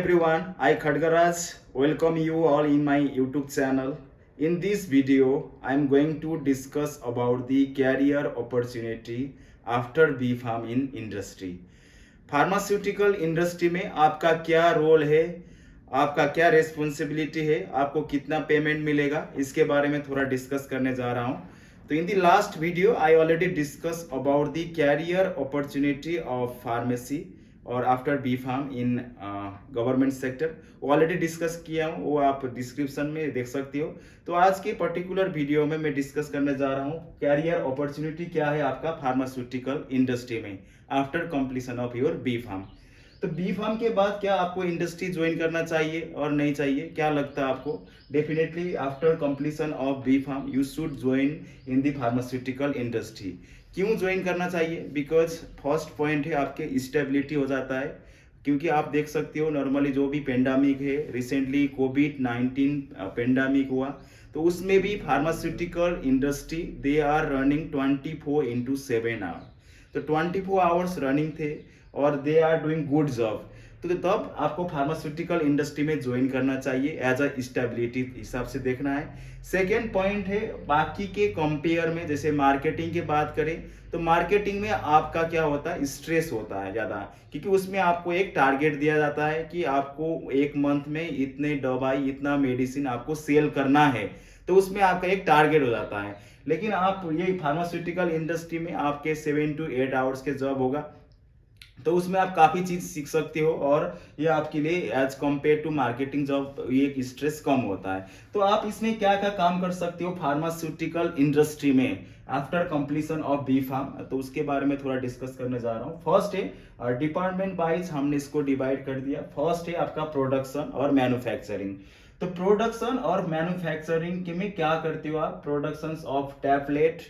Everyone, I Khadgaraj welcome you all in my YouTube channel. In this video, I am going to discuss about the career opportunity after B.Pharm in industry. Pharmaceutical industry में आपका क्या role है, आपका क्या responsibility है, आपको कितना payment मिलेगा, इसके बारे में थोड़ा डिस्कस करने जा रहा हूँ. तो in the last video I already discuss about the career opportunity of pharmacy और after B Pharm in government sector. वो ऑलरेडी डिस्कस किया हूँ, वो आप डिस्क्रिप्शन में देख सकते हो. तो आज के पर्टिकुलर वीडियो में मैं डिस्कस करने जा रहा हूँ कैरियर अपॉर्चुनिटी क्या है आपका फार्मास्यूटिकल इंडस्ट्री में after completion of your B Pharm. तो बी फार्म के बाद क्या आपको इंडस्ट्री ज्वाइन करना चाहिए और नहीं चाहिए, क्या लगता है आपको? Definitely after completion of B Pharm you should join in the pharmaceutical industry. क्यों ज्वाइन करना चाहिए? बिकॉज फर्स्ट पॉइंट है आपके स्टेबिलिटी हो जाता है. क्योंकि आप देख सकते हो नॉर्मली जो भी पेंडेमिक है, रिसेंटली कोविड-19 पेंडेमिक हुआ, तो उसमें भी pharmaceutical industry they are running 24/7 hour. तो 24 आवर्स रनिंग थे और they are doing good job. तो तब आपको फार्मास्यूटिकल इंडस्ट्री में ज्वाइन करना चाहिए एज अ स्टेबिलिटी हिसाब से देखना है. सेकेंड पॉइंट है बाकी के कंपेयर में, जैसे मार्केटिंग की बात करें तो मार्केटिंग में आपका क्या होता है, स्ट्रेस होता है ज़्यादा. क्योंकि उसमें आपको एक टारगेट दिया जाता है कि आपको एक मंथ में इतने दवाई इतना मेडिसिन आपको सेल करना है. तो उसमें आपका एक टारगेट हो जाता है. लेकिन आप ये फार्मास्यूटिकल इंडस्ट्री में आपके 7 to 8 आवर्स के जॉब होगा, तो उसमें आप काफ़ी चीज़ सीख सकते हो और ये आपके लिए as compare to marketing job ये स्ट्रेस कम होता है. तो आप इसमें क्या क्या काम कर सकते हो फार्मास्यूटिकल इंडस्ट्री में after completion of B Pharm, तो उसके बारे में थोड़ा डिस्कस करने जा रहा हूँ. फर्स्ट है डिपार्टमेंट वाइज हमने इसको डिवाइड कर दिया. फर्स्ट है आपका प्रोडक्शन और मैन्युफैक्चरिंग. तो प्रोडक्शन और मैन्युफैक्चरिंग के में क्या करते हो आप? प्रोडक्शन ऑफ टैबलेट,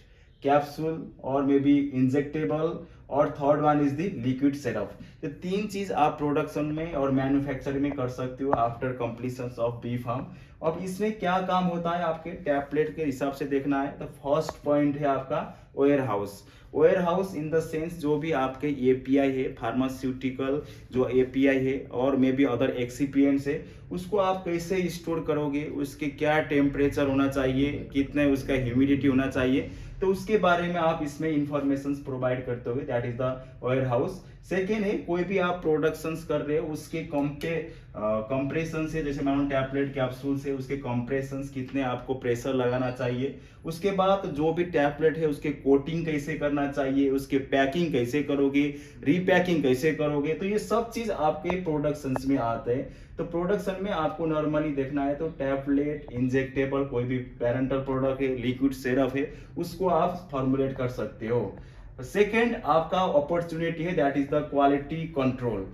कैप्सूल और मे बी इंजेक्टेबल, और third one is the liquid syrup. तो तीन चीज आप प्रोडक्शन में और मैन्युफैक्चरिंग में कर सकते हो after completion of B Pharm. अब इसमें क्या काम होता है आपके टैबलेट के हिसाब से देखना है. तो फर्स्ट पॉइंट है आपका warehouse. Warehouse in the sense जो भी आपके एपीआई है, फार्मास्यूटिकल जो एपीआई है और मे बी अदर एक्सिपिएंट्स है, उसको आप कैसे स्टोर करोगे, उसके क्या टेम्परेचर होना चाहिए, कितने उसका ह्यूमिडिटी होना चाहिए, तो उसके बारे में आप इसमें इंफॉर्मेशन प्रोवाइड करते हो. That is the warehouse. Second है कोई भी आप प्रोडक्शंस कर रहे हो उसके कंप्रेशन से, जैसे मान लो टैबलेट कैप्सूल से उसके कंप्रेशन कितने आपको प्रेशर लगाना चाहिए. उसके बाद जो भी टैबलेट है उसके कोटिंग कैसे करना चाहिए, उसके पैकिंग कैसे करोगे, रीपैकिंग कैसे करोगे, तो ये सब चीज आपके प्रोडक्शन में आते हैं. तो प्रोडक्शन में आपको नॉर्मली देखना है तो टैबलेट, इंजेक्टेबल, कोई भी पेरेंटल प्रोडक्ट है, लिक्विड सिरप है, उसको आप फॉर्मुलेट कर सकते हो. सेकेंड आपका अपॉर्चुनिटी है that is the quality control.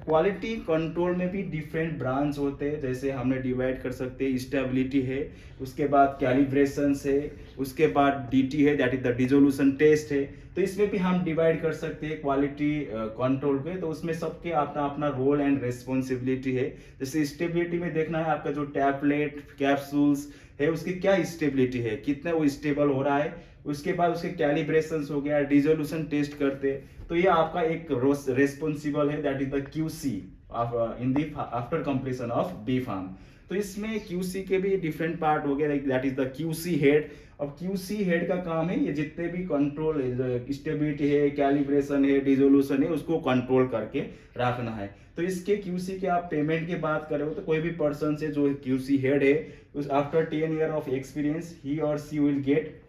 Quality control में भी डिफरेंट ब्रांच होते हैं, जैसे हमने डिवाइड कर सकते हैं. स्टेबिलिटी है, उसके बाद कैलिब्रेशन है, उसके बाद डीटी है that is the dissolution test है. तो इसमें भी हम डिवाइड कर सकते हैं क्वालिटी कंट्रोल पे. तो उसमें सबके अपना अपना रोल एंड रेस्पॉन्सिबिलिटी है. जैसे स्टेबिलिटी में देखना है आपका जो टैबलेट कैप्सूल्स है उसकी क्या स्टेबिलिटी है, कितना वो स्टेबल हो रहा है. उसके बाद उसके कैलिब्रेशन हो गया, डिसोल्यूशन टेस्ट करते. तो ये आपका एक रेस्पॉन्सिबल है that is the QC in the after completion of B Pharm. तो इसमें क्यूसी के भी डिफरेंट पार्ट हो गया, that is the QC head. अब क्यूसी हेड का काम है ये जितने भी कंट्रोल स्टेबिलिटी है, कैलिब्रेशन है, डिसोल्यूशन है, उसको कंट्रोल करके रखना है. तो इसके क्यूसी के आप पेमेंट की बात करें तो कोई भी पर्सन से जो क्यूसी हेड है उस आफ्टर 10 ईयर ऑफ एक्सपीरियंस ही और she will get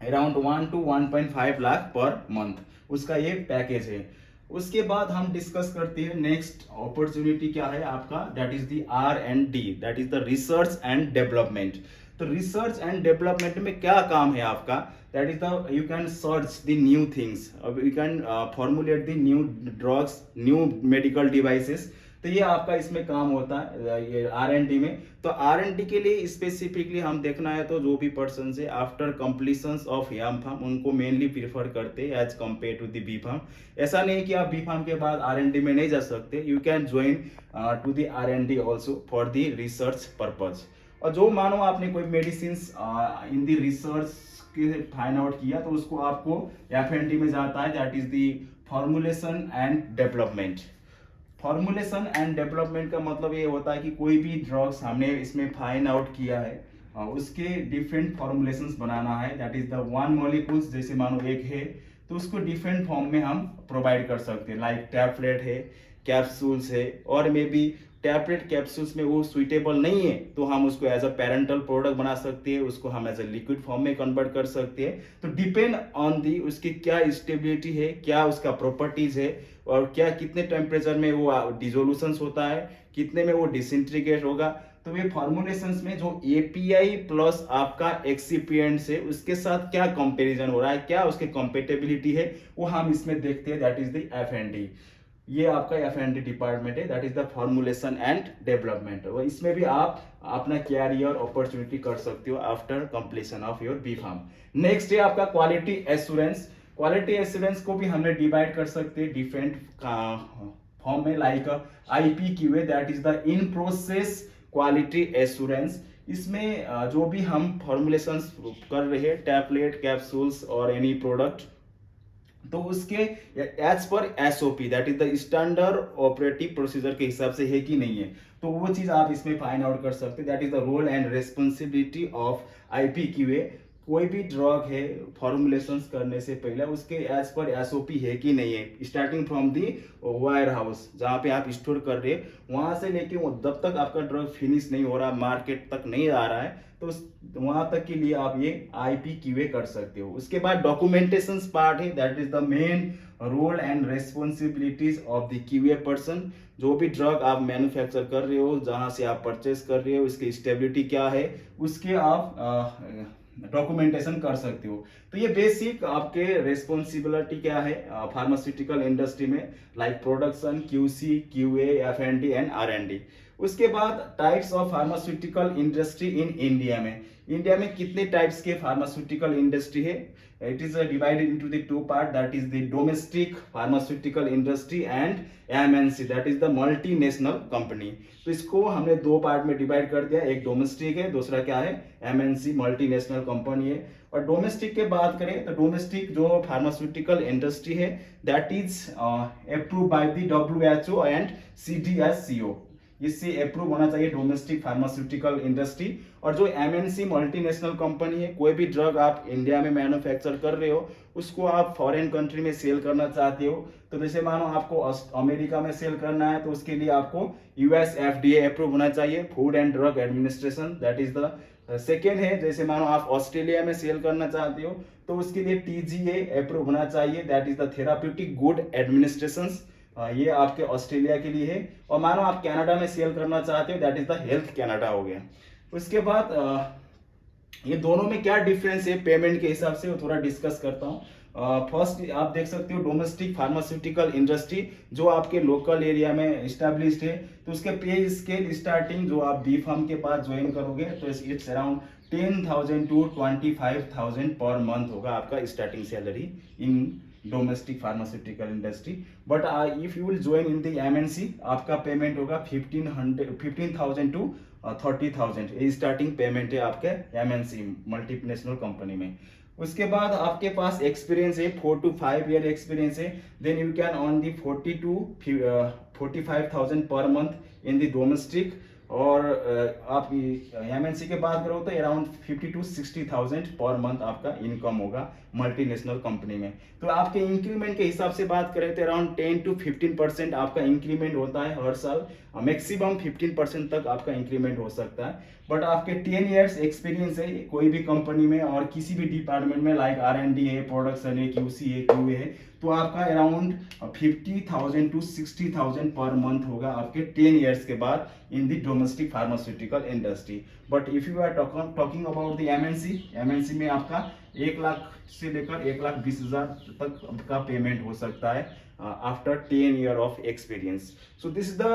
around 1 to 1.5 lakh per month. उसका ये पैकेज है. उसके बाद हम डिस्कस करते हैं नेक्स्ट अपॉर्चुनिटी क्या है आपका, that is the R&D, that is the research and development. तो रिसर्च एंड डेवलपमेंट में क्या काम है आपका, that is the you can search the new things, you can formulate the new drugs, new medical devices. तो ये आपका इसमें काम होता है ये R&D में. तो R&D के लिए स्पेसिफिकली हम देखना है तो जो भी पर्सन है after completion of M Pharm उनको मेनली प्रीफर करते हैं as compare to the B Pharm. ऐसा नहीं कि आप बी फार्म के बाद R&D में नहीं जा सकते, you can join to the R&D also for the research purpose. और जो मानो आपने कोई मेडिसिन इन द रिसर्च के फाइंड आउट किया तो उसको आपको F&D में जाता है, that is the formulation and development. Formulation and development का मतलब ये होता है कि कोई भी ड्रग्स हमने इसमें फाइंड आउट किया है, उसके डिफरेंट फॉर्मुलेशंस बनाना है, that is the one molecules, जैसे मानो एक है तो उसको डिफरेंट फॉर्म में हम प्रोवाइड कर सकते हैं, लाइक टैबलेट है, कैप्सूल्स है, और मे बी टैबलेट कैप्सूल्स में वो सुइटेबल नहीं है तो हम उसको एज अ पेरेंटल प्रोडक्ट बना सकते हैं, उसको हम एज अ लिक्विड फॉर्म में कन्वर्ट कर सकते हैं। तो डिपेंड ऑन दी उसकी क्या स्टेबिलिटी है, क्या उसका प्रॉपर्टीज है, और क्या कितने टेम्परेचर में वो डिसोल्यूशन होता है, कितने में वो डिसइंटीग्रेट होगा। तो ये फॉर्मुलेशंस में जो एपीआई प्लस आपका एक्सिपिएंट्स है उसके साथ क्या कंपैरिजन हो रहा है, क्या उसके कंपेटेबिलिटी है, वो हम इसमें देखते हैं, दैट इज द एफ&डी। ये आपका एफ&डी डिपार्टमेंट है, that is the formulation and development. और इसमें भी आप अपना कैरियर अपॉर्चुनिटी कर सकते हो after completion of your B Pharm. Next है आपका क्वालिटी एश्योरेंस। क्वालिटी एश्योरेंस को भी हमने डिवाइड कर सकते हैं डिफरेंट फॉर्म में, like IPQA, that is the in process quality assurance. इसमें जो भी हम फॉर्मुलेशंस कर रहे हैं, टैबलेट, कैप्सूल्स और एनी प्रोडक्ट, तो उसके as per SOP, that is the standard operative procedure के हिसाब से है कि नहीं है, तो वो चीज आप इसमें फाइंड आउट कर सकते हैं, that is the role and responsibility of IPQA। कोई भी ड्रग है फॉर्मुलेशंस करने से पहले उसके एज पर SOP है कि नहीं है, starting from the wire house जहाँ पे आप स्टोर कर रहे हैं, वहां से लेके जब तक आपका ड्रग फिनिश नहीं हो रहा, मार्केट तक नहीं आ रहा है, तो वहां तक के लिए आप ये IPQA कर सकते हो। उसके बाद डॉक्यूमेंटेशन पार्ट है, that is the main role and responsibilities of the QA person. जो भी ड्रग आप मैन्युफैक्चर कर रहे हो, जहां से आप परचेस कर रहे हो, उसकी स्टेबिलिटी क्या है, उसके आप डॉक्यूमेंटेशन कर सकते हो। तो ये बेसिक आपके रेस्पॉन्सिबिलिटी क्या है फार्मास्यूटिकल इंडस्ट्री में, like production, QC, QA, F&D and R&D। उसके बाद types of pharmaceutical industry in India में, इंडिया में कितने टाइप्स के फार्मास्यूटिकल इंडस्ट्री है, it is divided into the two part, that is the domestic pharmaceutical industry and MNC, that is the multinational company. तो इसको हमने दो पार्ट में डिवाइड कर दिया, एक डोमेस्टिक है, दूसरा क्या है, MNC मल्टीनेशनल कंपनी है। और डोमेस्टिक के बात करें तो डोमेस्टिक जो फार्मास्यूटिकल इंडस्ट्री है, that is approve by the WHO and CDSCO, इससे अप्रूव होना चाहिए डोमेस्टिक फार्मास्यूटिकल इंडस्ट्री। और जो MNC मल्टीनेशनल कंपनी है, कोई भी ड्रग आप इंडिया में मैन्युफैक्चर कर रहे हो, उसको आप फॉरेन कंट्री में सेल करना चाहते हो, तो जैसे मानो आपको अमेरिका में सेल करना है, तो उसके लिए आपको US FDA अप्रूव होना चाहिए, food and drug administration, that is the second है। जैसे मानो आप ऑस्ट्रेलिया में सेल करना चाहते हो, तो उसके लिए TGA अप्रूव होना चाहिए, that is the therapeutic good administration, ये आपके ऑस्ट्रेलिया के लिए है। और मानो आप कनाडा में सेल करना चाहते हो, that is the health Canada हो गया। उसके बाद ये दोनों में क्या डिफरेंस है पेमेंट के हिसाब से, वो थोड़ा डिस्कस करता हूँ। फर्स्ट आप देख सकते हो डोमेस्टिक फार्मास्यूटिकल इंडस्ट्री जो आपके लोकल एरिया में इस्टेब्लिश्ड है, तो उसके पे स्केल स्टार्टिंग जो आप बी फार्म के पास ज्वाइन करोगे तो it's around 10,000 to 25,000 per month होगा आपका starting salary in domestic pharmaceutical industry. But if you will join in the MNC, आपका पेमेंट होगा 15,000 to 30,000, ये स्टार्टिंग पेमेंट है आपके MNC मल्टीनेशनल कंपनी में। उसके बाद आपके पास एक्सपीरियंस है 4 to 5 ईयर एक्सपीरियंस है, then you can earn the 40 to 45,000 per month in the domestic. और आप MNC के बात करो तो अराउंड 50 to 60,000 पर मंथ आपका इनकम होगा मल्टीनेशनल कंपनी में। तो आपके इंक्रीमेंट के हिसाब से बात करें तो अराउंड 10 to 15% आपका इंक्रीमेंट होता है हर साल, मैक्सिमम 15% तक आपका इंक्रीमेंट हो सकता है। बट आपके 10 ईयर्स एक्सपीरियंस है कोई भी कंपनी में और किसी भी डिपार्टमेंट में, लाइक R&D है, प्रोडक्शन है, QC है, QA है, तो आपका अराउंड 50,000 to 60,000 पर मंथ होगा आपके 10 ईयर्स के बाद in the domestic pharmaceutical industry. But if you are talking about the MNC में आपका 1 लाख से लेकर 1,20,000 तक का पेमेंट हो सकता है after 10 year of experience. So this is the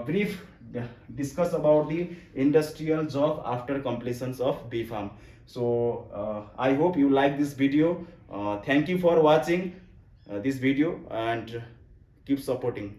brief discuss about the industrial job after completions of B Farm. So I hope you like this video. Thank you for watching this video and keep supporting.